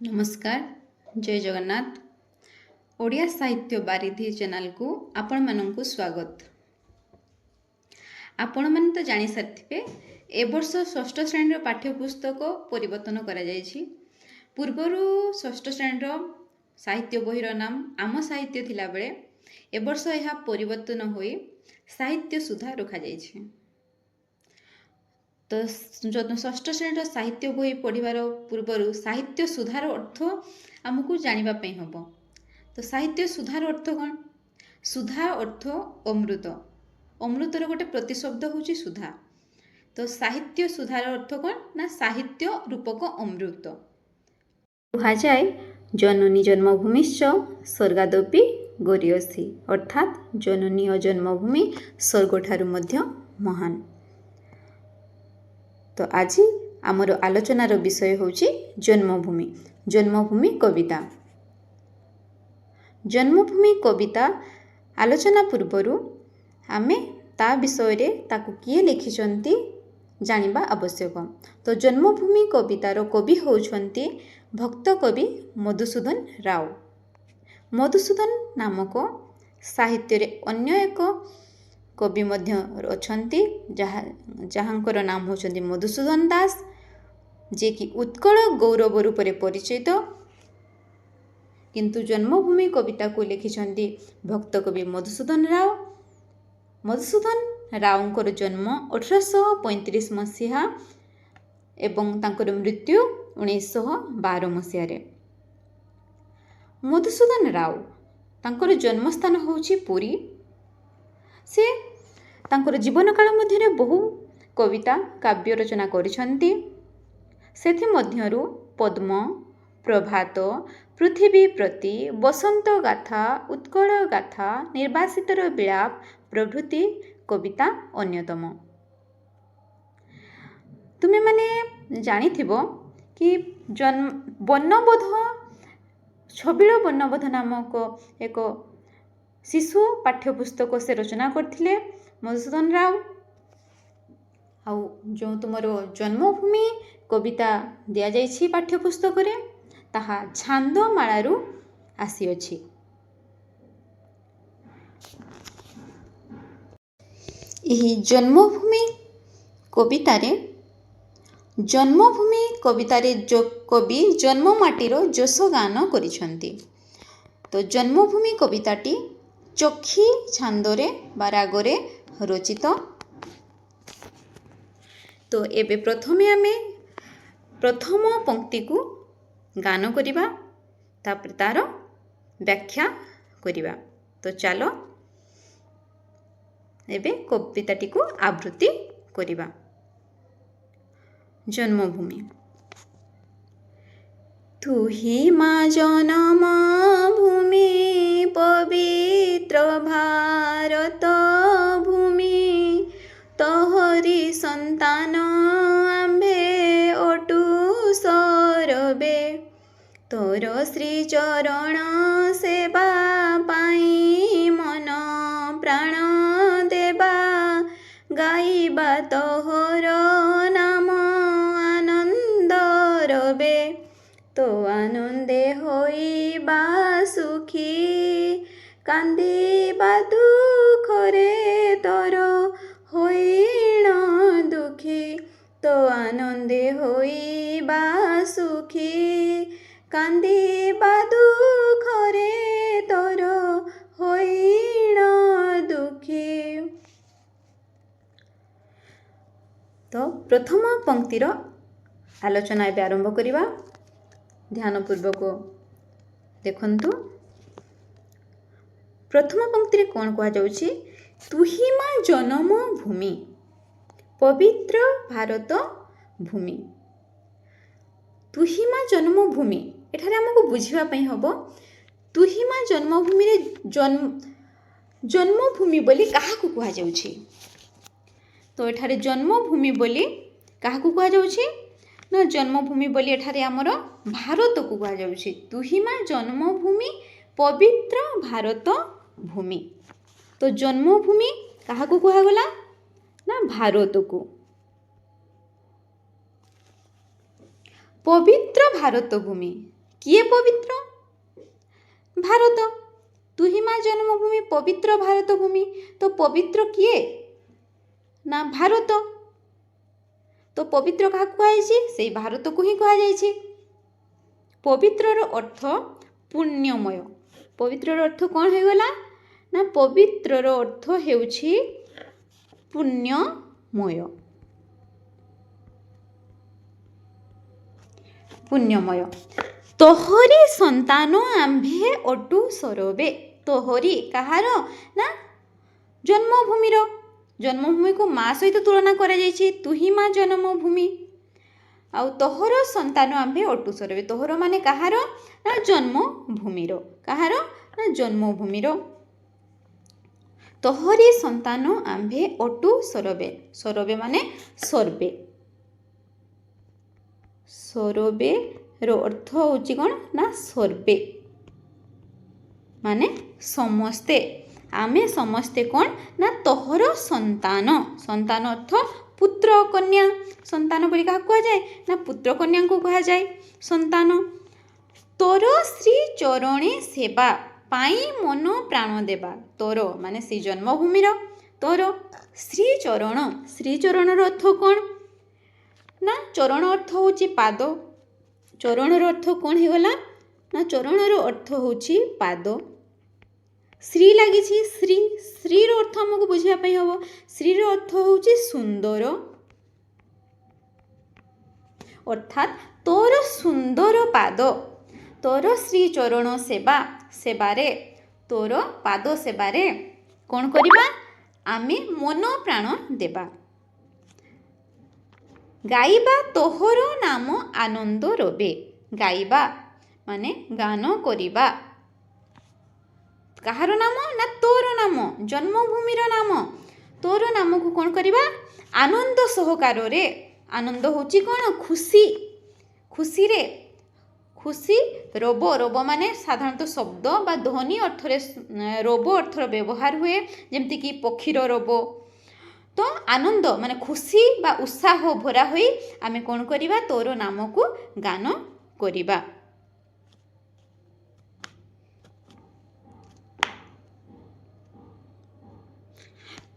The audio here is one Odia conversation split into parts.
नमस्कार जय जगन्नाथ ओडिया साहित्य बारिधि चैनल को आपण माननकु स्वागत। आपण मन तो जानि सारिथिबे ए वर्ष षष्ठ श्रेणी पाठ्यपुस्तक परिवर्तन करा जायछि। पूर्वरु षष्ठ श्रेणी साहित्य बहिर नाम आम साहित्य थिला बेले ए वर्ष यह परिवर्तन होई साहित्य सुधा रखा जायछि। तो जो षष्ठ श्रेणी साहित्य बही पढ़ार पूर्वर साहित्य सुधार अर्थ आमको जानापी हम। तो साहित्य सुधार अर्थ कौन? सुधा अर्थ अमृत, अमृतर गोटे प्रतिशब्द हूँ सुधा। तो साहित्य सुधार अर्थ कौन ना साहित्य रूपक अमृत। कहा जाए जननी जन्मभूमिश्च स्वर्गादपि गरीयसी, अर्थात जननी और जन्मभूमि स्वर्ग ठारू मध्य महान। तो आज आमर आलोचनार विषय होची जन्मभूमि। जन्मभूमि कविता। जन्मभूमि कविता आलोचना पूर्वरु आमे ता विषय रे ताकु किए लिखिचंती जानिबा आवश्यक। तो जन्मभूमि कवितार कवि होउछंती भक्त कवि मधुसूदन राव। मधुसूदन नामक साहित्य रे अन्य एक कवि मध्य अछंती जहाँकर नाम होचंती मधुसूदन दास, जे कि उत्कल गौरव रूप से परिचित। किंतु जन्मभूमि कविता को लिखिछंती भक्त कवि मधुसूदन राव। मधुसूदन रावंकर जन्म 1835 मसीहा एवं तांकर मृत्यु 1912 मसीह रे। मधुसूदन राव तांकर जन्मस्थान होची पुरी। से तांकर जीवन काल मध्य बहु कविता काव्य रचना करिछंती। सेथि मध्यरु पद्म, प्रभात, पृथ्वी प्रति, बसंत गाथा, उत्कल गाथा, निर्वासितर विलाप प्रभृति कविता अन्यतम। तुमे माने जानिथिबो कि वर्णबोध छबिल वर्णबोध नामक एक शिशु पाठ्यपुस्तक से रचना करथिले मधुसूदन राव। आउ जो तुमर जन्मभूमि कविता दिया जाइछि पाठ्यपुस्तक रे ताहा छांदमाळारू आसी अछि। एही जन्मभूमि कवितारे जो कवि जन्ममाटीर जोश गान करिछंती। तो जन्मभूमि कविताटी चोखी छांदरे बा रागरे रचित। तो एबे प्रथमे आमे प्रथम पंक्ति को गान करिबा, तापर तार व्याख्या करिबा। तो चलो एबे कविताटी को आवृत्ति करिबा। जन्मभूमि। तू ही माँ जन्म भूमि पवित्र भारत भूमि, तोहरी संतान आम्भे अटू सरबे, तोर श्री चरण सेवा पाई मन प्राण देवा, गाइबा तोहर नाम आनंद रबे, तो आनंदे होइबा सुखी, कांदिबा दुखरे तोर होइण दुखी, तो आनंदे होइबा सुखी, कांदिबा दुखरे तोर होइण दुखी। तो प्रथम पंक्तिर आलोचना एबे आरंभ करिबा। ध्यानपूर्वक देखंतु। प्रथम पंक्ति कौन कह जाउछि? तुही माँ जन्म भूमि पवित्र भारत भूमि। तुही माँ जन्म भूमि एठारे हमको बुझिबा पई हबो। तुही माँ जन्मभूमि रे जन्मभूमि बोली काहाकू कह जाउछि? तो एठारे जन्मभूमि बोली काहाकू कह जाउछि ना जन्मभूमि बोली एठारे आमर भारत को कह जाउछि। तुही माँ जन्मभूमि पवित्र भारत भूमि। तो जन्मभूमि काहाकू कह गला ना भारत को। पवित्र भारत भूमि କିଏ ପବିତ୍ର? ଭାରତ। ତୁହି ମା ଜନ୍ମଭୂମି ପବିତ୍ର ଭାରତ ଭୂମି। ତ ପବିତ୍ର କିଏ? ନା ଭାରତ। ତ ପବିତ୍ର କାହାକୁ କୁହାଯାଇଛି? ସେଇ ଭାରତକୁ ହିଁ କୁହାଯାଇଛି। ପବିତ୍ରର ଅର୍ଥ ପୁଣ୍ୟମୟ। ପବିତ୍ରର ଅର୍ଥ କ'ଣ ହେଇଗଲା? ନା ପବିତ୍ରର ଅର୍ଥ ହେଉଛି ପୁଣ୍ୟମୟ। ପୁଣ୍ୟମୟ। ତୋହରି ସନ୍ତାନ ଆମ୍ଭେ ଅଟୁ ସରବେ। ତୋହରି କାହାର? ନା ଜନ୍ମଭୂମିର। ଜନ୍ମଭୂମିକୁ ମା ସହିତ ତୁଳନା କରାଯାଇଛି। ତୁହି ମା ଜନ୍ମଭୂମି। ଆଉ ତୋହର ସନ୍ତାନ ଆମ୍ଭେ ଅଟୁ ସରବେ। ତୋହର ମାନେ କାହାର? ନା ଜନ୍ମଭୂମିର। କାହାର? ନା ଜନ୍ମଭୂମିର। ତୋହରି ସନ୍ତାନ ଆମ୍ଭେ ଅଟୁ ସରବେ। ସରବେ ମାନେ ସର୍ବେ। ସରବେର ଅର୍ଥ ହେଉଛି କ'ଣ? ନା ସର୍ବେ ମାନେ ସମସ୍ତେ। ଆମେ ସମସ୍ତେ କ'ଣ? ନା ତୋହର ସନ୍ତାନ। ସନ୍ତାନ ଅର୍ଥ ପୁତ୍ର କନ୍ୟା। ସନ୍ତାନ ବୋଲି କାହାକୁ କୁହାଯାଏ? ନା ପୁତ୍ର କନ୍ୟାଙ୍କୁ କୁହାଯାଏ ସନ୍ତାନ। ତୋର ଶ୍ରୀ ଚରଣେ ସେବା ପାଇଁ ମନ ପ୍ରାଣ ଦେବା। ତୋର ମାନେ ଶ୍ରୀ ଜନ୍ମଭୂମିର। ତୋର ଶ୍ରୀଚରଣ। ଶ୍ରୀଚରଣର ଅର୍ଥ କ'ଣ? ନା ଚରଣ ଅର୍ଥ ହେଉଛି ପାଦ। ଚରଣର ଅର୍ଥ କ'ଣ ହେଇଗଲା? ନା ଚରଣର ଅର୍ଥ ହେଉଛି ପାଦ। ଶ୍ରୀ ଲାଗିଛି। ଶ୍ରୀ। ଶ୍ରୀର ଅର୍ଥ ଆମକୁ ବୁଝିବା ପାଇଁ ହେବ। ଶ୍ରୀର ଅର୍ଥ ହେଉଛି ସୁନ୍ଦର। ଅର୍ଥାତ୍ ତୋର ସୁନ୍ଦର ପାଦ। ତୋର ଶ୍ରୀଚରଣ ସେବା। ସେବାରେ ତୋର ପାଦ ସେବାରେ କ'ଣ କରିବା? ଆମେ ମନ ପ୍ରାଣ ଦେବା। ଗାଇବା ତୋହର ନାମ ଆନନ୍ଦ ରବେ। ଗାଇବା ମାନେ ଗାନ କରିବା। କାହାର ନାମ? ନା ତୋର ନାମ। ଜନ୍ମଭୂମିର ନାମ। ତୋର ନାମକୁ କ'ଣ କରିବା? ଆନନ୍ଦ ସହକାରରେ। ଆନନ୍ଦ ହେଉଛି କ'ଣ? ଖୁସି। ଖୁସିରେ। ଖୁସି ରବ। ରବ ମାନେ ସାଧାରଣତଃ ଶବ୍ଦ ବା ଧ୍ୱନି ଅର୍ଥରେ ରବ ଅର୍ଥର ବ୍ୟବହାର ହୁଏ। ଯେମିତିକି ପକ୍ଷୀର ରବ। ତ ଆନନ୍ଦ ମାନେ ଖୁସି ବା ଉତ୍ସାହ ଭରା ହୋଇ ଆମେ କ'ଣ କରିବା? ତୋର ନାମକୁ ଗାନ କରିବା।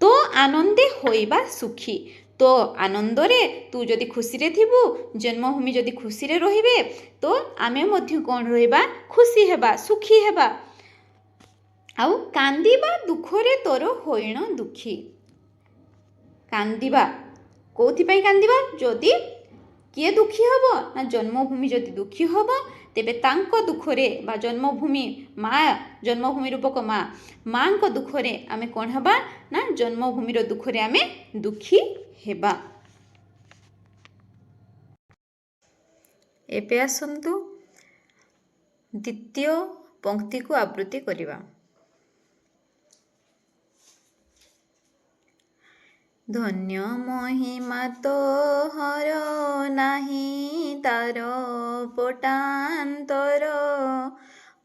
ତୋ ଆନନ୍ଦେ ହୋଇବା ସୁଖୀ। ତୋ ଆନନ୍ଦରେ ତୁ ଯଦି ଖୁସିରେ ଥିବୁ, ଜନ୍ମଭୂମି ଯଦି ଖୁସିରେ ରହିବେ, ତ ଆମେ ମଧ୍ୟ କ'ଣ ରହିବା? ଖୁସି ହେବା, ସୁଖୀ ହେବା। ଆଉ କାନ୍ଦିବା ଦୁଃଖରେ ତୋର ହୋଇଣ ଦୁଃଖୀ। କାନ୍ଦିବା କେଉଁଥିପାଇଁ କାନ୍ଦିବା? ଯଦି କିଏ ଦୁଃଖୀ ହେବ? ନା ଜନ୍ମଭୂମି ଯଦି ଦୁଃଖୀ ହେବ, ତେବେ ତାଙ୍କ ଦୁଃଖରେ ବା ଜନ୍ମଭୂମି ମା, ଜନ୍ମଭୂମି ରୂପକ ମା, ମାଙ୍କ ଦୁଃଖରେ ଆମେ କ'ଣ ହେବା? ନା ଜନ୍ମଭୂମିର ଦୁଃଖରେ ଆମେ ଦୁଃଖୀ ହେବା। ଏବେ ଆସନ୍ତୁ ଦ୍ୱିତୀୟ ପଂକ୍ତିକୁ ଆବୃତ୍ତି କରିବା। ଧନ୍ୟ ମହିମା ତୋହର ନାହିଁ ତାର ପଟାନ୍ତର।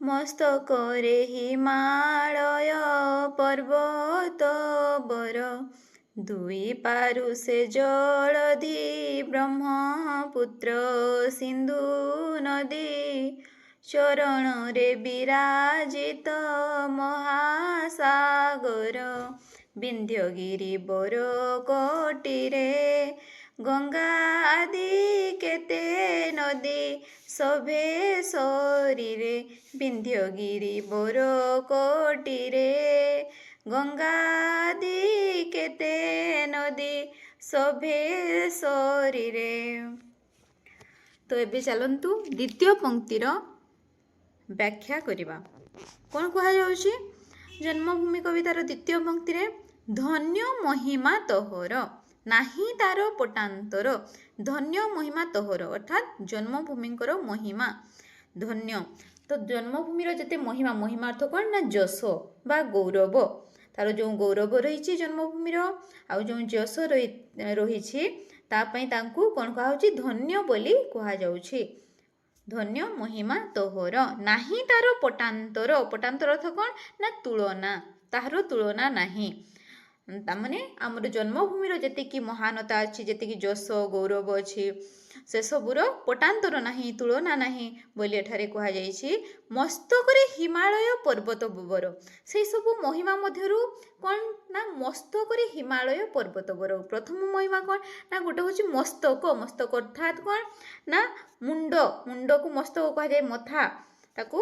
ମସ୍ତକରେ ହିମାଳୟ ପର୍ବତ ବର। ଦୁଇ ପାରୁ ସେ ଜଳଧି ବ୍ରହ୍ମପୁତ୍ର ସିନ୍ଧୁ ନଦୀ। ଚରଣରେ ବିରାଜିତ ମହାସାଗର। ବିନ୍ଧ୍ୟଗିରି ବରକୋଟିରେ ଗଙ୍ଗା ଆଦି କେତେ ନଦୀ ଶୋଭେ ଶରୀରେ। ବିନ୍ଧ୍ୟଗିରି ବରକୋଟିରେ ଗଙ୍ଗା ଆଦି କେତେ ନଦୀ ଶୋଭେ ଶରୀରେ। ତ ଏବେ ଚାଲନ୍ତୁ ଦ୍ୱିତୀୟ ପଂକ୍ତିର ବ୍ୟାଖ୍ୟା କରିବା। କ'ଣ କୁହାଯାଉଛି? ଜନ୍ମଭୂମି କବିତାର ଦ୍ୱିତୀୟ ପଂକ୍ତିରେ ଧନ୍ୟ ମହିମା ତୋହର ନାହିଁ ତାର ପଟାନ୍ତର। ଧନ୍ୟ ମହିମା ତୋହର ଅର୍ଥାତ୍ ଜନ୍ମଭୂମିଙ୍କର ମହିମା ଧନ୍ୟ। ତ ଜନ୍ମଭୂମିର ଯେତେ ମହିମା, ମହିମା ଅର୍ଥ କ'ଣ? ନା ଯଶ ବା ଗୌରବ। ତାର ଯେଉଁ ଗୌରବ ରହିଛି ଜନ୍ମଭୂମିର, ଆଉ ଯେଉଁ ଯଶ ରହିଛି, ତା ପାଇଁ ତାଙ୍କୁ କ'ଣ କୁହାଯାଉଛି? ଧନ୍ୟ ବୋଲି କୁହାଯାଉଛି। ଧନ୍ୟ ମହିମା ତୋହର ନାହିଁ ତାର ପଟାନ୍ତର। ପଟାନ୍ତର ଅର୍ଥ କ'ଣ? ନା ତୁଳନା। ତାହାର ତୁଳନା ନାହିଁ। ତାମାନେ ଆମର ଜନ୍ମଭୂମିର ଯେତିକି ମହାନତା ଅଛି, ଯେତିକି ଯଶ ଗୌରବ ଅଛି, ସେସବୁର ପଟାନ୍ତର ନାହିଁ, ତୁଳନା ନାହିଁ ବୋଲି ଏଠାରେ କୁହାଯାଇଛି। ମସ୍ତକରେ ହିମାଳୟ ପର୍ବତ ବର, ସେଇ ସବୁ ମହିମା ମଧ୍ୟରୁ କ'ଣ ନା ମସ୍ତକରେ ହିମାଳୟ ପର୍ବତ ବର। ପ୍ରଥମ ମହିମା କ'ଣ ନା ଗୋଟେ ହେଉଛି ମସ୍ତକ। ମସ୍ତକ ଅର୍ଥାତ୍ କ'ଣ ନା ମୁଣ୍ଡ, ମୁଣ୍ଡକୁ ମସ୍ତକ କୁହାଯାଏ। ମଥା, ତାକୁ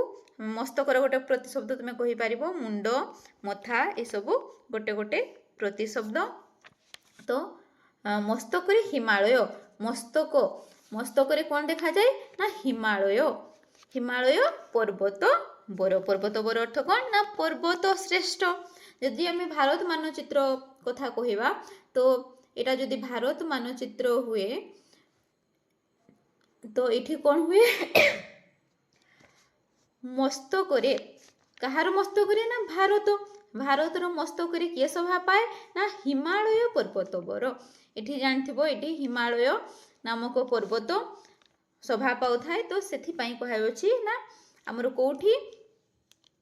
ମସ୍ତକର ଗୋଟେ ପ୍ରତିଶବ୍ଦ ତୁମେ କହିପାରିବ। ମୁଣ୍ଡ, ମଥା ଏସବୁ ଗୋଟେ ଗୋଟେ ପ୍ରତିଶବ୍ଦ। ତ ମସ୍ତକରେ ହିମାଳୟ, ମସ୍ତକ, ମସ୍ତକରେ କ'ଣ ଦେଖାଯାଏ ନା ହିମାଳୟ, ହିମାଳୟ ପର୍ବତ ବର। ପର୍ବତ ବର ଅର୍ଥ କ'ଣ ନା ପର୍ବତ ଶ୍ରେଷ୍ଠ। ଯଦି ଆମେ ଭାରତ ମାନଚିତ୍ର କଥା କହିବା ତ ଏଇଟା ଯଦି ଭାରତ ମାନଚିତ୍ର ହୁଏ ତ ଏଠି କ'ଣ ହୁଏ ମସ୍ତକରେ, କାହାର ମସ୍ତକରେ ନା ଭାରତ, ଭାରତର ମସ୍ତକରେ କିଏ ଶୋଭା ପାଏ ନା ହିମାଳୟ ପର୍ବତ ବର। ଏଠି ଜାଣିଥିବ ଏଠି ହିମାଳୟ ନାମକ ପର୍ବତ ଶୋଭା ପାଉଥାଏ। ତ ସେଥିପାଇଁ କୁହାଯାଉଛି ନା ଆମର କୋଉଠି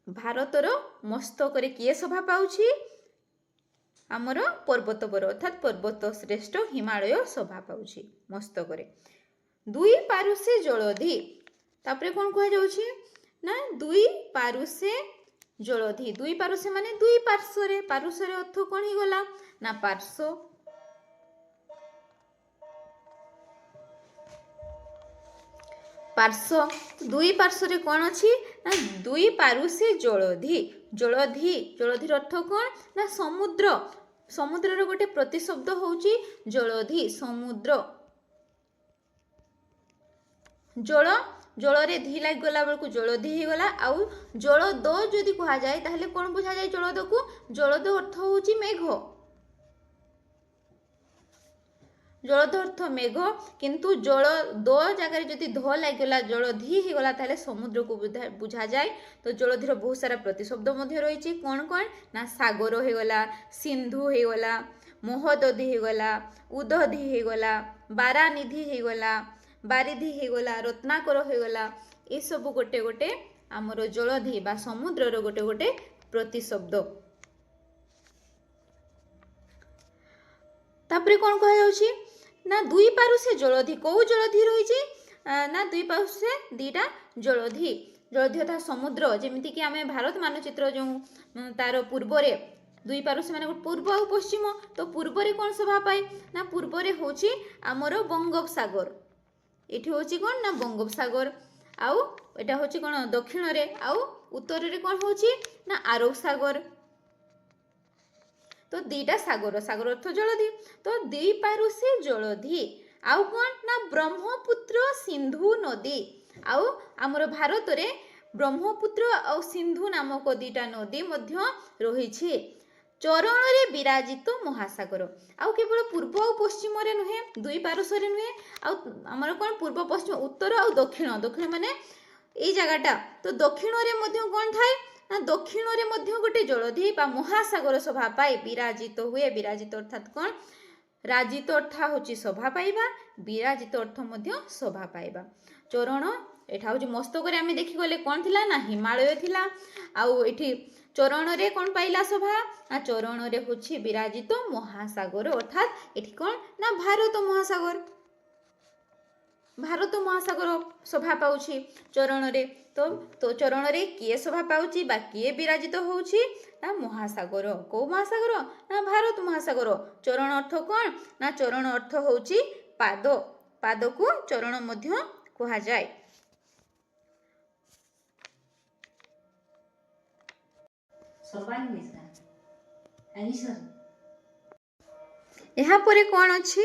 ଭାରତର ମସ୍ତକରେ କିଏ ଶୋଭା ପାଉଛି, ଆମର ପର୍ବତ ବର ଅର୍ଥାତ୍ ପର୍ବତ ଶ୍ରେଷ୍ଠ ହିମାଳୟ ଶୋଭା ପାଉଛି ମସ୍ତକରେ। ଦୁଇ ପାରୁଷେ ଜଳଧି, ତାପରେ କ'ଣ କୁହାଯାଉଛି ନା ଦୁଇ ପାରୁଷେ ଜଳଧି। ଦୁଇ ପାରୁଷେ ମାନେ ଦୁଇ ପାର୍ଶ୍ୱରେ, ପାରୁଷରେ ଅର୍ଥ କ'ଣ ହେଇଗଲା ନା ପାର୍ଶ୍ୱ, ପାର୍ଶ୍ୱ, ଦୁଇ ପାର୍ଶ୍ୱରେ କ'ଣ ଅଛି ନା ଦୁଇ ପାରୁଷେ ଜଳଧି। ଜଳଧି, ଜଳଧିର ଅର୍ଥ କ'ଣ ନା ସମୁଦ୍ର, ସମୁଦ୍ରର ଗୋଟେ ପ୍ରତିଶବ୍ଦ ହେଉଛି ଜଳଧି, ସମୁଦ୍ର। ଜଳ, ଜଳରେ ଧି ଲାଗିଗଲା ବେଳକୁ ଜଳଧି ହେଇଗଲା। ଆଉ ଜଳଦ ଯଦି କୁହାଯାଏ ତାହେଲେ କ'ଣ ବୁଝାଯାଏ ଜଳଦକୁ, ଜଳଦ ଅର୍ଥ ହେଉଛି ମେଘ, ଜଳଦ ଅର୍ଥ ମେଘ। କିନ୍ତୁ ଜଳ ଦ ଜାଗାରେ ଯଦି ଧ ଲାଗିଗଲା ଜଳଧି ହେଇଗଲା ତାହେଲେ ସମୁଦ୍ରକୁ ବୁଝାଯାଏ। ତ ଜଳଧିର ବହୁତ ସାରା ପ୍ରତିଶବ୍ଦ ମଧ୍ୟ ରହିଛି। କ'ଣ କ'ଣ ନା ସାଗର ହେଇଗଲା, ସିନ୍ଧୁ ହେଇଗଲା, ମହୋଦଧି ହେଇଗଲା, ଉଦଧି ହେଇଗଲା, ବାରାନିଧି ହେଇଗଲା, ବାରିଧି ହେଇଗଲା, ରତ୍ନାକର ହେଇଗଲା। ଏସବୁ ଗୋଟେ ଗୋଟେ ଆମର ଜଳଧି ବା ସମୁଦ୍ରର ଗୋଟେ ଗୋଟେ ପ୍ରତିଶବ୍ଦ। ତାପରେ କ'ଣ କୁହାଯାଉଛି ନା ଦୁଇ ପାରୁଷେ ଜଳଧି, କୋଉ ଜଳଧି ରହିଛି ନା ଦୁଇ ପାରୁଷେ ଦିଟା ଜଳଧି। ଜଳଧି ଅର୍ଥାତ୍ ସମୁଦ୍ର, ଯେମିତିକି ଆମେ ଭାରତ ମାନଚିତ୍ର ଯେଉଁ ତାର ପୂର୍ବରେ ଦୁଇ ପାରୁଷେ ମାନେ ପୂର୍ବ ଆଉ ପଶ୍ଚିମ, ତ ପୂର୍ବରେ କ'ଣ ଶୋଭା ପାଏ ନା ପୂର୍ବରେ ହେଉଛି ଆମର ବଙ୍ଗୋପସାଗର, ଏଠି ହେଉଛି କ'ଣ ନା ବଙ୍ଗୋପସାଗର। ଆଉ ଏଟା ହେଉଛି କ'ଣ ଦକ୍ଷିଣରେ, ଆଉ ଉତ୍ତରରେ କ'ଣ ହେଉଛି ନା ଆରବ ସାଗର। ତ ଦିଟା ସାଗର, ସାଗର ଅର୍ଥ ଜଳଧି। ତ ଦୁଇ ପାରୁଷେ ଜଳଧି। ଆଉ କ'ଣ ନା ବ୍ରହ୍ମପୁତ୍ର ସିନ୍ଧୁ ନଦୀ। ଆଉ ଆମର ଭାରତରେ ବ୍ରହ୍ମପୁତ୍ର ଆଉ ସିନ୍ଧୁ ନାମକ ଦିଟା ନଦୀ ମଧ୍ୟ ରହିଛି। ଚରଣରେ ବିରାଜିତ ମହାସାଗର। ଆଉ କେବଳ ପୂର୍ବ ଆଉ ପଶ୍ଚିମରେ ନୁହେଁ, ଦୁଇ ପାରୁଷରେ ନୁହେଁ, ଆଉ ଆମର କ'ଣ ପୂର୍ବ ପଶ୍ଚିମ ଉତ୍ତର ଆଉ ଦକ୍ଷିଣ, ଦକ୍ଷିଣ ମାନେ ଏଇ ଜାଗାଟା, ତ ଦକ୍ଷିଣରେ ମଧ୍ୟ କ'ଣ ଥାଏ ନା ଦକ୍ଷିଣରେ ମଧ୍ୟ ଗୋଟେ ଜଳଧି ବା ମହାସାଗର ଶୋଭା ପାଏ, ବିରାଜିତ ହୁଏ। ବିରାଜିତ ଅର୍ଥାତ୍ କ'ଣ, ରାଜିତ ଅର୍ଥ ହେଉଛି ଶୋଭା ପାଇବା, ବିରାଜିତ ଅର୍ଥ ମଧ୍ୟ ଶୋଭା ପାଇବା। ଚରଣ, ଏଟା ହେଉଛି ମସ୍ତକରେ ଆମେ ଦେଖିଗଲେ କ'ଣ ଥିଲା ନା ହିମାଳୟ ଥିଲା। ଆଉ ଏଠି ଚରଣରେ କ'ଣ ପାଇଲା ଶୋଭା ନା ଚରଣରେ ହେଉଛି ବିରାଜିତ ମହାସାଗର, ଅର୍ଥାତ୍ ଏଠି କ'ଣ ନା ଭାରତ ମହାସାଗର, ଭାରତ ମହାସାଗର ଶୋଭା ପାଉଛି ଚରଣରେ। ତ ଚରଣରେ କିଏ ଶୋଭା ପାଉଛି ବା କିଏ ବିରାଜିତ ହେଉଛି ନା ମହାସାଗର। କୋଉ ମହାସାଗର ନା ଭାରତ ମହାସାଗର। ଚରଣ ଅର୍ଥ କ'ଣ ନା ଚରଣ ଅର୍ଥ ହେଉଛି ପାଦ, ପାଦକୁ ଚରଣ ମଧ୍ୟ କୁହାଯାଏ। ଏହାପରେ କ'ଣ ଅଛି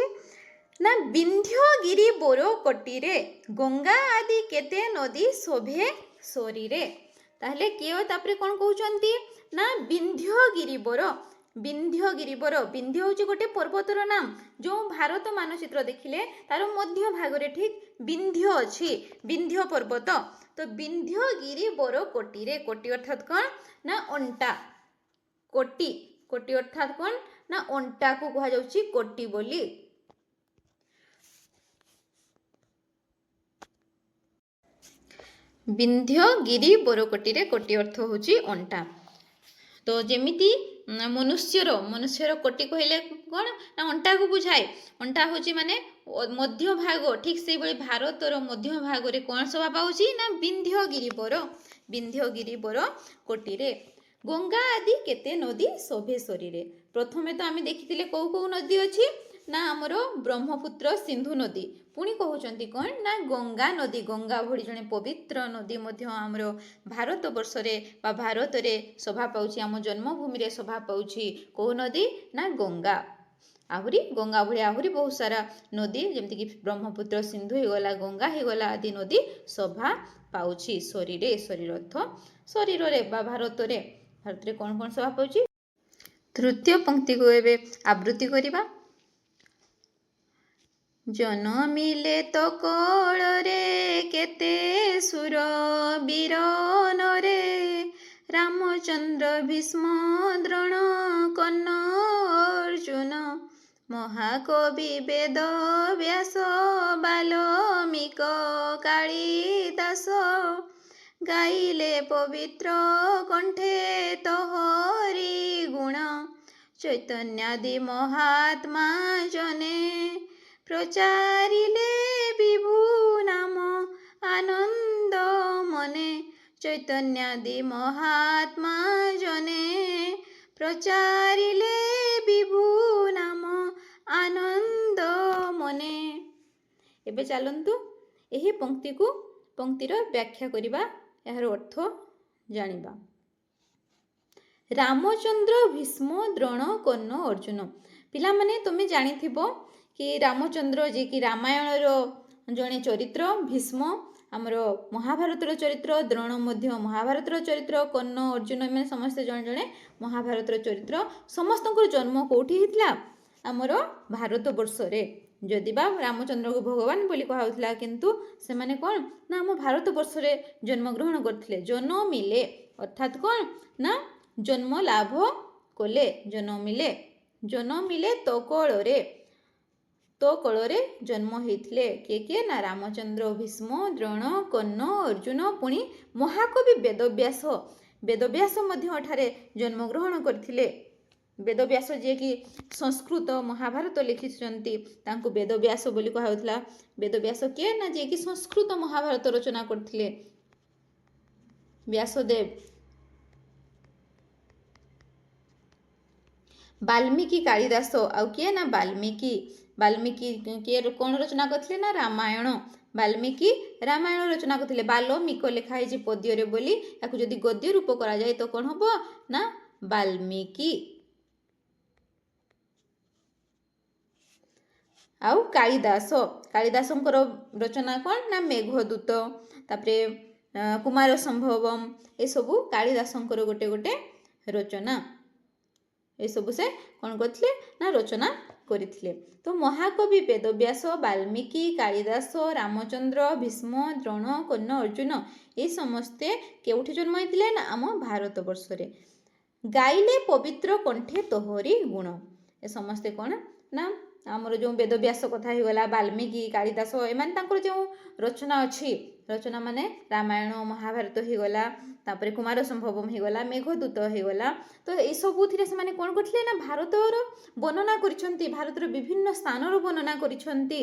ନା ବିନ୍ଧ୍ୟଗିରି ବୋରକଟିରେ ଗଙ୍ଗା ଆଦି କେତେ ନଦୀ ଶୋଭେ ଶରୀରେ। ତାହେଲେ କିଏ ତାପରେ କ'ଣ କହୁଛନ୍ତି ନା ବିନ୍ଧ୍ୟଗିରି ବୋର। ବିନ୍ଧ୍ୟଗିରି ବୋର, ବିନ୍ଧ୍ୟ ହେଉଛି ଗୋଟେ ପର୍ବତର ନାମ। ଯେଉଁ ଭାରତ ମାନଚିତ୍ର ଦେଖିଲେ ତାର ମଧ୍ୟ ଭାଗରେ ଠିକ୍ ବିନ୍ଧ୍ୟ ଅଛି, ବିନ୍ଧ୍ୟ ପର୍ବତ। ତ ବିନ୍ଧ୍ୟଗିରି ବୋରକଟିରେ, କୋଟି ଅର୍ଥାତ୍ କ'ଣ ନା ଅଣ୍ଟା, କୋଟି, କୋଟି ଅର୍ଥାତ୍ କ'ଣ ନା ଅଣ୍ଟାକୁ କୁହାଯାଉଛି କୋଟି ବୋଲି। ବିନ୍ଧ୍ୟଗିରି ବୋରକଟିରେ, କୋଟି ଅର୍ଥ ହେଉଛି ଅଣ୍ଟା। ତ ଯେମିତି ମନୁଷ୍ୟର କୋଟି କହିଲେ କ'ଣ ନା ଅଣ୍ଟାକୁ ବୁଝାଏ। ଅଣ୍ଟା ହେଉଛି ମାନେ ମଧ୍ୟ ଭାଗ। ଠିକ୍ ସେଇଭଳି ଭାରତର ମଧ୍ୟ ଭାଗରେ କ'ଣ ଶୋଭା ପାଉଛି ନା ବିନ୍ଧ୍ୟଗିରିବର କୋଟିରେ। ଗଙ୍ଗା ଆଦି କେତେ ନଦୀ ଶୋଭେ ଶରୀରେ। ପ୍ରଥମେ ତ ଆମେ ଦେଖିଥିଲେ କୋଉ ନଦୀ ଅଛି ନା ଆମର ବ୍ରହ୍ମପୁତ୍ର ସିନ୍ଧୁ ନଦୀ। ପୁଣି କହୁଛନ୍ତି କ'ଣ ନା ଗଙ୍ଗା ନଦୀ। ଗଙ୍ଗା ଭଳି ଜଣେ ପବିତ୍ର ନଦୀ ମଧ୍ୟ ଆମର ଭାରତ ବର୍ଷରେ ବା ଭାରତରେ ଶୋଭା ପାଉଛି, ଆମ ଜନ୍ମଭୂମିରେ ଶୋଭା ପାଉଛି। କୋଉ ନଦୀ ନା ଗଙ୍ଗା। ଆହୁରି ଗଙ୍ଗା ଭଳି ଆହୁରି ବହୁତ ସାରା ନଦୀ ଯେମିତିକି ବ୍ରହ୍ମପୁତ୍ର ସିନ୍ଧୁ ହେଇଗଲା, ଗଙ୍ଗା ହେଇଗଲା ଆଦି ନଦୀ ଶୋଭା ପାଉଛି ଶରୀରେ। ଶରୀର ଅର୍ଥ ଶରୀରରେ ବା ଭାରତରେ କ'ଣ କ'ଣ ଶୋଭା ପାଉଛି। ତୃତୀୟ ପଂକ୍ତିକୁ ଏବେ ଆବୃତ୍ତି କରିବା। ଜନମିଲେ ତ କୋଳରେ କେତେ ସୁର ବୀର ନରେ, ରାମଚନ୍ଦ୍ର ଭୀଷ୍ମ ଦ୍ରୋଣ କର୍ଣ୍ଣ ଅର୍ଜୁନ, ମହାକବି ବେଦ ବ୍ୟାସ ବାଲ୍ମୀକ କାଳିଦାସ, ଗାଇଲେ ପବିତ୍ର କଣ୍ଠେ ତୋହରି ଗୁଣ, ଚୈତନ୍ୟାଦି ମହାତ୍ମା ଜନେ, ପ୍ରଚାରିଲେ ବିଭୁ ନାମ ଆନନ୍ଦ ମନେ, ଚୈତନ୍ୟାଦି ମହାତ୍ମା ଜନେ, ପ୍ରଚାରିଲେ ବିଭୁ ନାମ ଆନନ୍ଦ ମନେ। ଏବେ ଚାଲନ୍ତୁ ଏହି ପଂକ୍ତିର ବ୍ୟାଖ୍ୟା କରିବା, ଏହାର ଅର୍ଥ ଜାଣିବା। ରାମଚନ୍ଦ୍ର ଭୀଷ୍ମ ଦ୍ରୋଣ କର୍ଣ୍ଣ ଅର୍ଜୁନ। ପିଲାମାନେ ତୁମେ ଜାଣିଥିବ କି ରାମଚନ୍ଦ୍ର ଯିଏକି ରାମାୟଣର ଜଣେ ଚରିତ୍ର, ଭୀଷ୍ମ ଆମର ମହାଭାରତର ଚରିତ୍ର, ଦ୍ରୋଣ ମଧ୍ୟ ମହାଭାରତର ଚରିତ୍ର, କର୍ଣ୍ଣ ଅର୍ଜୁନ ଏମାନେ ସମସ୍ତେ ଜଣେ ଜଣେ ମହାଭାରତର ଚରିତ୍ର। ସମସ୍ତଙ୍କର ଜନ୍ମ କେଉଁଠି ହେଇଥିଲା? ଆମର ଭାରତ ବର୍ଷରେ। ଯଦିବା ରାମଚନ୍ଦ୍ରକୁ ଭଗବାନ ବୋଲି କୁହାଯାଉଥିଲା, କିନ୍ତୁ ସେମାନେ କ'ଣ ନା ଆମ ଭାରତ ବର୍ଷରେ ଜନ୍ମଗ୍ରହଣ କରିଥିଲେ। ଜନମିଲେ ଅର୍ଥାତ୍ କ'ଣ ନା ଜନ୍ମ ଲାଭ କଲେ। ଜନମିଲେ ତୋ କୋଳରେ ଜନ୍ମ ହେଇଥିଲେ। କିଏ ନା ରାମଚନ୍ଦ୍ର, ଭୀଷ୍ମ, ଦ୍ରୋଣ, କର୍ଣ୍ଣ, ଅର୍ଜୁନ। ପୁଣି ମହାକବି ବେଦବ୍ୟାସ ମଧ୍ୟ ଏଠାରେ ଜନ୍ମଗ୍ରହଣ କରିଥିଲେ। ବେଦବ୍ୟାସ ଯିଏକି ସଂସ୍କୃତ ମହାଭାରତ ଲେଖିଛନ୍ତି, ତାଙ୍କୁ ବେଦବ୍ୟାସ ବୋଲି କୁହାଯାଉଥିଲା। ବେଦବ୍ୟାସ କିଏ ନା ଯିଏକି ସଂସ୍କୃତ ମହାଭାରତ ରଚନା କରିଥିଲେ, ବ୍ୟାସଦେବ। ବାଲ୍ମୀକି କାଳିଦାସ, ଆଉ କିଏ ନା ବାଲ୍ମୀକି କିଏ କ'ଣ ରଚନା କରିଥିଲେ ନା ରାମାୟଣ। ବାଲ୍ମୀକି ରାମାୟଣ ରଚନା କରିଥିଲେ। ବାଲ୍ମୀକ ଲେଖା ହେଇଛି ପଦ୍ୟରେ ବୋଲି, ତାକୁ ଯଦି ଗଦ୍ୟ ରୂପ କରାଯାଏ ତ କ'ଣ ହବ ନା ବାଲ୍ମୀକି। ଆଉ କାଳିଦାସଙ୍କର ରଚନା କ'ଣ ନା ମେଘଦୂତ, ତାପରେ କୁମାର ସମ୍ଭବମ୍, ଏସବୁ କାଳିଦାସଙ୍କର ଗୋଟେ ରଚନା। ଏସବୁ ସେ କ'ଣ କରିଥିଲେ ନା ରଚନା କରିଥିଲେ। ତ ମହାକବି ବେଦବ୍ୟାସ, ବାଲ୍ମୀକି, କାଳିଦାସ, ରାମଚନ୍ଦ୍ର, ଭୀଷ୍ମ, ଦ୍ରୋଣ, କର୍ଣ୍ଣ, ଅର୍ଜୁନ ଏ ସମସ୍ତେ କେଉଁଠି ଜନ୍ମ ହେଇଥିଲେ ନା ଆମ ଭାରତ ବର୍ଷରେ। ଗାଇଲେ ପବିତ୍ର କଣ୍ଠେ ତୋହରି ଗୁଣ। ଏ ସମସ୍ତେ କ'ଣ ନା ଆମର ଯେଉଁ ବେଦବ୍ୟାସ କଥା ହେଇଗଲା, ବାଲ୍ମୀକି, କାଳିଦାସ, ଏମାନେ ତାଙ୍କର ଯେଉଁ ରଚନା ଅଛି, ରଚନା ମାନେ ରାମାୟଣ ମହାଭାରତ ହେଇଗଲା, ତାପରେ କୁମାର ସମ୍ଭବମ୍ ହେଇଗଲା, ମେଘଦୂତ ହେଇଗଲା। ତ ଏସବୁଥିରେ ସେମାନେ କ'ଣ କରିଥିଲେ ନା ଭାରତର ବର୍ଣ୍ଣନା କରିଛନ୍ତି, ଭାରତର ବିଭିନ୍ନ ସ୍ଥାନର ବର୍ଣ୍ଣନା କରିଛନ୍ତି।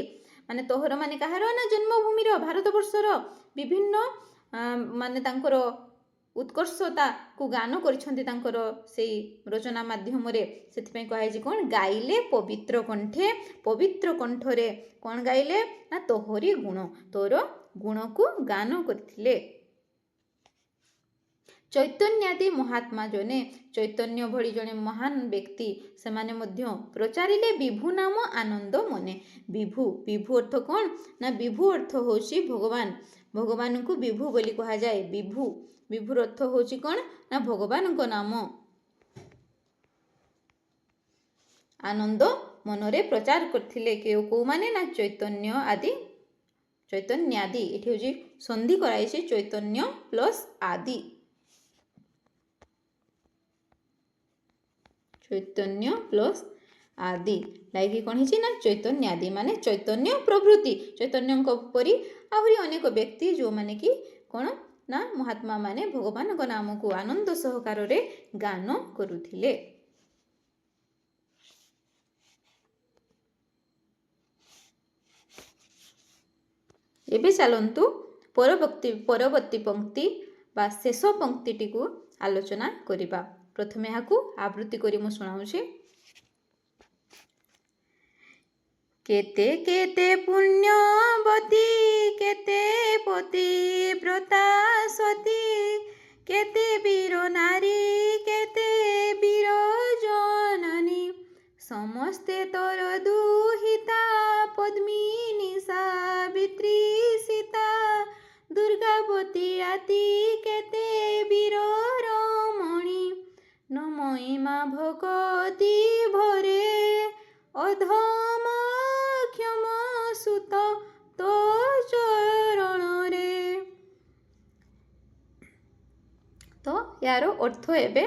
ମାନେ ତୋହର ମାନେ କାହାର ନା ଜନ୍ମଭୂମିର, ଭାରତ ବର୍ଷର ବିଭିନ୍ନ ମାନେ ତାଙ୍କର ଉତ୍କର୍ଷତାକୁ ଗାନ କରିଛନ୍ତି ତାଙ୍କର ସେଇ ରଚନା ମାଧ୍ୟମରେ। ସେଥିପାଇଁ କୁହାଯାଇଛି କ'ଣ ଗାଇଲେ ପବିତ୍ର କଣ୍ଠରେ କ'ଣ ଗାଇଲେ ନା ତୋହରି ଗୁଣ, ତୋର ଗୁଣକୁ ଗାନ କରିଥିଲେ। ଚୈତନ୍ୟାଦି ମହାତ୍ମା ଜନେ, ଚୈତନ୍ୟ ଭଳି ଜଣେ ମହାନ ବ୍ୟକ୍ତି ସେମାନେ ମଧ୍ୟ ପ୍ରଚାରିଲେ ବିଭୁ ନାମ ଆନନ୍ଦ ମନେ। ବିଭୁ ଅର୍ଥ କ'ଣ ନା ବିଭୁ ଅର୍ଥ ହେଉଛି ଭଗବାନ। ଭଗବାନଙ୍କୁ ବିଭୁ ବୋଲି କୁହାଯାଏ। ବିଭୁର ଅର୍ଥ ହେଉଛି କ'ଣ ନା ଭଗବାନଙ୍କ ନାମ। ଆନନ୍ଦ ମନରେ ପ୍ରଚାର କରିଥିଲେ କେଉଁମାନେ ନା ଚୈତନ୍ୟାଦି। ଏଠି ହେଉଛି ସନ୍ଧି କରାଯାଇଛି ଚୈତନ୍ୟ ପ୍ଲସ୍ ଆଦି। ଚୈତନ୍ୟ ପ୍ଲସ୍ ଆଦି ଲାଗି କ'ଣ ହେଇଛି ନା ଚୈତନ୍ୟାଦି ମାନେ ଚୈତନ୍ୟ ପ୍ରଭୃତି। ଚୈତନ୍ୟଙ୍କ ପରି ଆହୁରି ଅନେକ ବ୍ୟକ୍ତି ଯେଉଁମାନେ କି କ'ଣ ନା ମହାତ୍ମା ମାନେ ଭଗବାନଙ୍କ ନାମକୁ ଆନନ୍ଦ ସହକାରରେ ଗାନ କରୁଥିଲେ। ଏବେ ଚାଲନ୍ତୁ ପରବର୍ତ୍ତୀ ପଂକ୍ତି ବା ଶେଷ ପଂକ୍ତିଟିକୁ ଆଲୋଚନା କରିବା। ପ୍ରଥମେ ଏହାକୁ ଆବୃତ୍ତି କରି ମୁଁ ଶୁଣାଉଛି। କେତେ କେତେ ପୁଣ୍ୟବତୀ କେତେ ପତିବ୍ରତା ସତୀ କେତେ ବୀର ନାରୀ କେତେ ବୀର ଜନନୀ ସମସ୍ତେ ତୋର ଦୁହିତା ପଦ୍ମିନୀ ସାବିତ୍ରୀ ସୀତା ଦୁର୍ଗାବତୀ ଆଦି କେତେ ବୀର ରମଣୀ ନମୟିମା ଭଗତି ଭରେ ଅଧମ କ୍ଷମ ସୁତ ତୋ ଚରଣରେ। ତ यार अर्थ एबे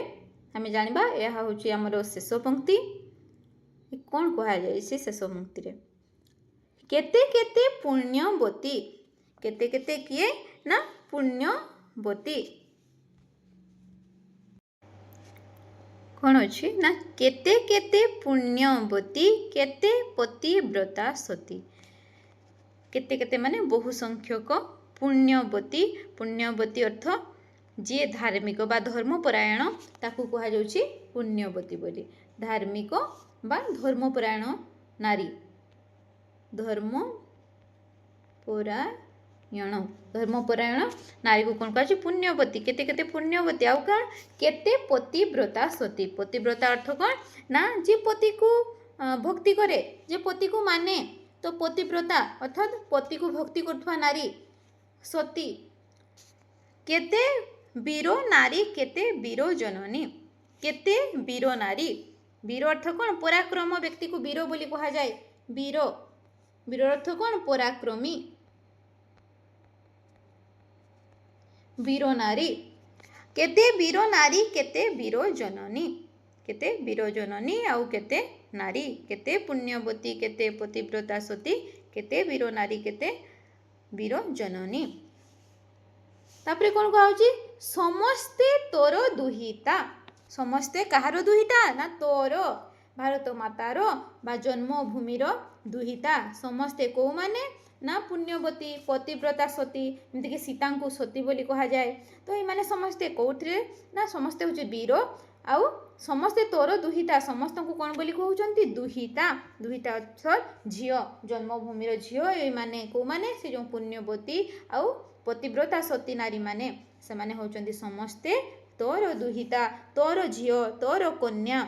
आमे जानिबा। यह होची हमर शेष पंक्ति। कौन कहा जाय से शेष पंक्ति रे केते केते पुण्यवती केते केते किए ना पुण्यवती कौन अच्छी ना केते केते पुण्यवती केते पतिव्रता सती केते केते माने बहु संख्यक पुण्यवती पुण्यवती अर्थ जी धार्मिक बा धर्मपरायण ताकू कहा जाउची पुण्यवती बोली। धार्मिक बा धर्मपरायण नारी धर्मपरायण नारी को कौन कहा पुण्यवती केते केते पुण्यवती आउ कौन केते पतिव्रता सती पतिव्रता अर्थ कौन ना जे पति को भक्ति करे जे पति को माने तो पतिव्रता अर्थात पति को भक्ति करथुवा नारी सती केते वीर नारी केते वीर जननी केते वीर नारी वीर अर्थ कौन पराक्रम व्यक्ति को वीर बोली कहा जाए वीर वीर अर्थ कौन पराक्रमी वीर नारी केते वीर नारी केते वीर जननी आउ केते नारी केते पुण्यवती केते पतिव्रता सती केते वीर नारी केते वीर जननी। तापरे कौन कहा समस्ते तोर दुहिता समस्ते कहार दुहिता ना तोर भारत मातार बा जन्मभूमिर दुहिता समस्ते को माने ना पुण्यवती पतिव्रता सती एमती कि सीता को सती बोली कहा जाए। तो ये माने समस्ते कौथे ना समस्ते हूँ वीर आउ समस्ते तोर दुहिता समस्त को कौन बोली कहउचंती दुहिता दुहिता अर्थात झियो जन्मभूमिर झियो ये माने को माने से जो पुण्यवती आउ पतिव्रता सती नारी माने से माने होचंती समस्ते तोर दुहिता तोर झियो तोर कन्या।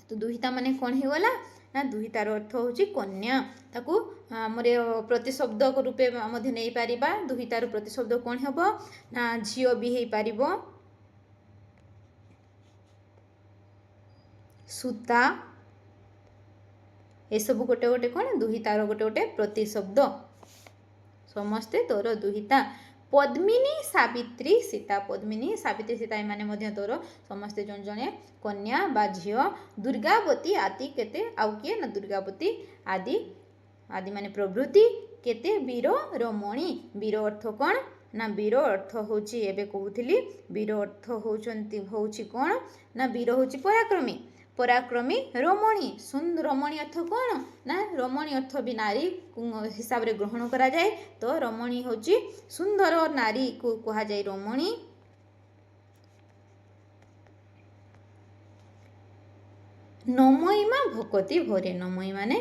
तो दुहिता माने कौन हो गला ना दुहितार अर्थ होची कन्या ताकू हमर प्रतिशब्द रूपे मध्य नहीं पारिबा दुहितार प्रतिशब्द कौन हेबो ना झियो भी हेई पारिबो सूता ए सब गोटे गोटे कौन दुहितार गोटे गोटे प्रतिशब्द समस्ते तोर दुहिता पद्मिनी सावित्री सीता माने मध्य तोर समस्ते जन जने कन्या बा झियो दुर्गावती आदि केते आउ किए ना दुर्गावती आदि आदि माने प्रभृति केते वीर रमणी वीर अर्थ कौन ना वीर अर्थ होची एबे कहूथिली वीर अर्थ होची कौन ना वीर होची पराक्रमी पराक्रमी रमणी सुंदर रमणी अर्थ कौन ना रमणी अर्थ भी नारी हिसाब रे ग्रहण करा जाए। तो रमणी होची सुंदर नारी को कहा जाए रमणी। नमयिमा भगति भरे नमयी माने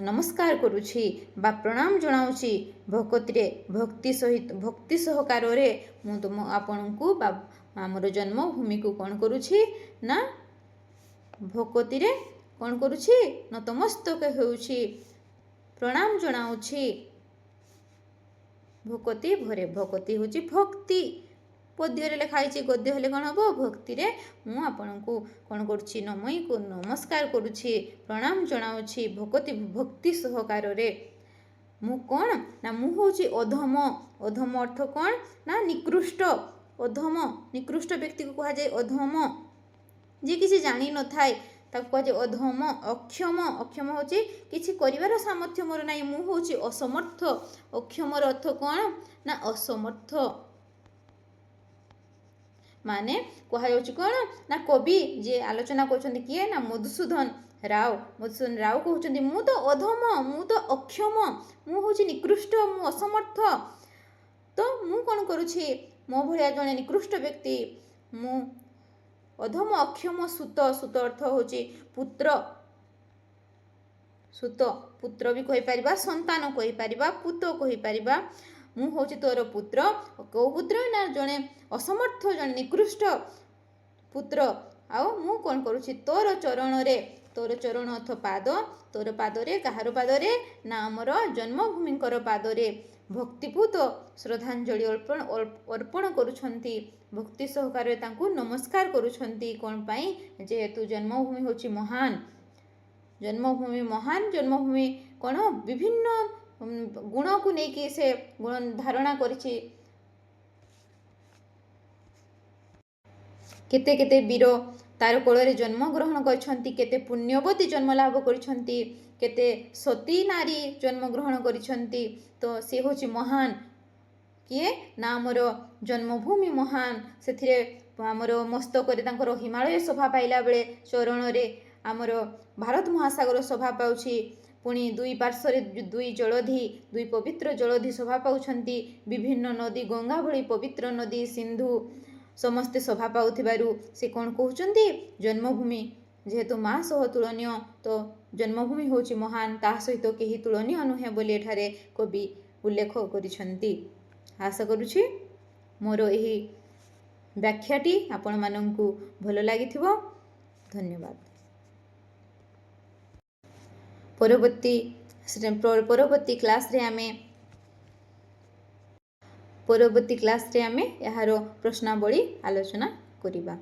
नमस्कार करुछि बा प्रणाम जनाउछि भगति रे भक्ति सहकार रे मु तुम आपनकु बा हमर जन्मभूमि को कौन करुछि ना भगति रे कौन करुछि नतमस्तक हेउछि प्रणाम जनाउछि भगति भरे भगति होछि भक्ति पद्य रे लिखाई गद्य हेले कौन हम भक्ति रे मु आपनकु कौन करुछि नमयी को नमस्कार करुछि प्रणाम जनाउछि भक्ति सहकार रे मु कौन ना मु होछि अधम अधम अर्थ कौन ना निकृष्ट अधम निकृष्ट व्यक्ति को कहा जाए अधम जे किसी जानी न थाए ताको कहा जाए अधम अक्षम अक्षम होछि किछि करिवार सामर्थ्य मोर नाही मु होछि असमर्थ अक्षमर अर्थ कौन ना असमर्थ माने कहा जाउछि कौन ना कवि जे आलोचना करछन्ती किए ना मधुसूदन ରାଓ ମଧୁସୂଦନ ରାଓ କହୁଛନ୍ତି ମୁଁ ତ ଅଧମ, ମୁଁ ତ ଅକ୍ଷମ, ମୁଁ ହେଉଛି ନିକୃଷ୍ଟ, ମୁଁ ଅସମର୍ଥ, ତ ମୁଁ କ'ଣ କରୁଛି, ମୋ ଭଳିଆ ଜଣେ ନିକୃଷ୍ଟ ବ୍ୟକ୍ତି, ମୁଁ ଅଧମ ଅକ୍ଷମ ସୁତ, ସୁତ ଅର୍ଥ ହେଉଛି ପୁତ୍ର, ସୁତ ପୁତ୍ର ବି କହିପାରିବା, ସନ୍ତାନ କହିପାରିବା, ପୁତ କହିପାରିବା, ମୁଁ ହେଉଛି ତୋର ପୁତ୍ର। କେଉଁ ପୁତ୍ର ନା ଜଣେ ଅସମର୍ଥ, ଜଣେ ନିକୃଷ୍ଟ ପୁତ୍ର, ଆଉ ମୁଁ କ'ଣ କରୁଛି ତୋର ଚରଣରେ, ତୋର ଚରଣ ଅର୍ଥ ପାଦ, ତୋର ପାଦରେ, କାହାର ପାଦରେ ନା ଆମର ଜନ୍ମଭୂମିଙ୍କର ପାଦରେ ଭକ୍ତିପୂତ ଶ୍ରଦ୍ଧାଞ୍ଜଳି ଅର୍ପଣ କରୁଛନ୍ତି, ଭକ୍ତି ସହକାରେ ତାଙ୍କୁ ନମସ୍କାର କରୁଛନ୍ତି। କ'ଣ ପାଇଁ, ଯେହେତୁ ଜନ୍ମଭୂମି ହେଉଛି ମହାନ, ଜନ୍ମଭୂମି ମହାନ, ଜନ୍ମଭୂମି କ'ଣ ବିଭିନ୍ନ ଗୁଣକୁ ନେଇକି ସେ ଗୁଣ ଧାରଣା କରିଛି। କେତେ କେତେ ବୀର ତାର କୋଳରେ ଜନ୍ମଗ୍ରହଣ କରିଛନ୍ତି, କେତେ ପୁଣ୍ୟବତୀ ଜନ୍ମ ଲାଭ କରିଛନ୍ତି, କେତେ ସତୀ ନାରୀ ଜନ୍ମଗ୍ରହଣ କରିଛନ୍ତି, ତ ସେ ହେଉଛି ମହାନ। କିଏ ନା ଆମର ଜନ୍ମଭୂମି ମହାନ, ସେଥିରେ ଆମର ମସ୍ତକରେ ତାଙ୍କର ହିମାଳୟ ଶୋଭା ପାଇଲା ବେଳେ ଚରଣରେ ଆମର ଭାରତ ମହାସାଗର ଶୋଭା ପାଉଛି, ପୁଣି ଦୁଇ ପାର୍ଶ୍ୱରେ ଦୁଇ ଜଳଧି, ଦୁଇ ପବିତ୍ର ଜଳଧି ଶୋଭା ପାଉଛନ୍ତି, ବିଭିନ୍ନ ନଦୀ, ଗଙ୍ଗା ଭଳି ପବିତ୍ର ନଦୀ, ସିନ୍ଧୁ ସମସ୍ତେ ଶୋଭା ପାଉଥିବାରୁ ସେ କ'ଣ କହୁଛନ୍ତି, ଜନ୍ମଭୂମି ଯେହେତୁ ମା ସହ ତୁଳନୀୟ, ତ ଜନ୍ମଭୂମି ହେଉଛି ମହାନ, ତା ସହିତ କେହି ତୁଳନୀୟ ନୁହେଁ ବୋଲି ଏଠାରେ କବି ଉଲ୍ଲେଖ କରିଛନ୍ତି। ଆଶା କରୁଛି ମୋର ଏହି ବ୍ୟାଖ୍ୟାଟି ଆପଣମାନଙ୍କୁ ଭଲ ଲାଗିଥିବ। ଧନ୍ୟବାଦ। ପରବର୍ତ୍ତୀ କ୍ଲାସ୍ରେ ଆମେ ଏହାର ପ୍ରଶ୍ନାବଳୀ ଆଲୋଚନା କରିବା।